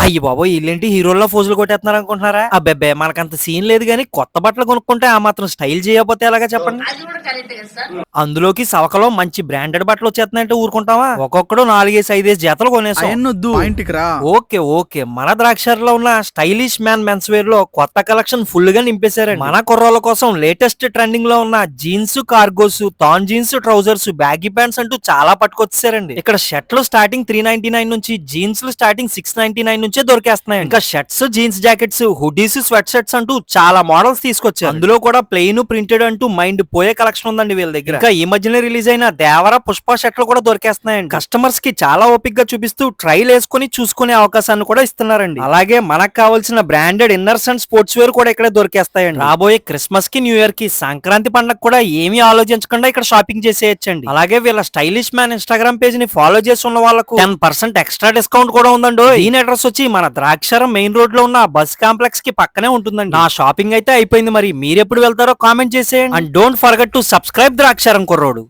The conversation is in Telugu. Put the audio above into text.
అయ్యి బాబోయ్ వీళ్ళేంటి హీరోల్లో ఫోజులు కొట్టేస్తున్నారు అనుకుంటున్నారా? అబ్బెబ్బే మనకంత సీన్ లేదు గానీ కొత్త బట్టలు కొనుక్కుంటే ఆ మాత్రం స్టైల్ చేయకపోతే ఎలాగా చెప్పండి. అందులోకి సవకలో మంచి బ్రాండెడ్ బట్టలు వచ్చేస్తున్నాయంటే ఊరుకుంటావా? ఒక్కొక్కడు 4-5 జతలు కొనేసాం. అయన్నొద్దు, పాయింట్కి రా. ఓకే ఓకే, మన ద్రాక్షారలో ఉన్న స్టైలిష్ మ్యాన్ మెన్స్ వేర్ లో కొత్త కలెక్షన్ ఫుల్ గా నింపేశారండి. మన కుర్రోళ్ళ కోసం లేటెస్ట్ ట్రెండింగ్ లో ఉన్న jeans, cargos, than jeans, trousers, baggy pants అంటూ చాలా పట్టుకొచ్చారండి. ఇక్కడ షర్ట్లు స్టార్టింగ్ 399 నుంచి, జీన్స్ లు స్టార్టింగ్ 699 నుంచే దొరికేస్తున్నాయి. ఇంకా shirts, jeans jackets, hoodies, sweat shirts అంటూ చాలా మోడల్స్ తీసుకొచ్చారు. అందులో కూడా ప్లెయిన్, ప్రింటెడ్ అంటూ మైండ్ పోయే కలెక్షన్ ఉందండి వీళ్ళ దగ్గర. ఇంకా ఈ మధ్యనే రిలీజ్ అయిన దేవర, పుష్ప షర్ట్లు కూడా దొరికేస్తున్నాయండి. కస్టమర్స్ కి చాలా ఓపిక్ గా చూపిస్తూ ట్రైల్ వేసుకుని చూసుకునే అవకాశాన్ని కూడా ఇస్తున్నారండి. అలాగే మనకు కావాల్సిన branded inners and sports wear కూడా ఇక్కడే దొరికేస్తాయండి. రాబోయే క్రిస్మస్ కి, న్యూ ఇయర్ కి, సంక్రాంతి పండుగ కూడా ఏమీ ఆలోచించకుండా ఇక్కడ షాపింగ్ చేసేయచ్చండి. అలాగే వీళ్ళ స్టైలిష్ మ్యాన్ ఇన్స్టాగ్రామ్ పేజ్ ని ఫాలో చేసి ఉన్న వాళ్ళకు 10% ఎక్స్ట్రా డిస్కౌంట్ కూడా ఉందండి. దీని అడ్రస్ వచ్చి మన ద్రాక్షారం మెయిన్ రోడ్ లో ఉన్న బస్ కాంప్లెక్స్ కి పక్కనే ఉంటుందండి. నా షాపింగ్ అయితే అయిపోయింది, మరి మీరు ఎప్పుడు వెళ్తారో కామెంట్ చేసేయండి. And don't forget to subscribe Draksharam కుర్రోడు.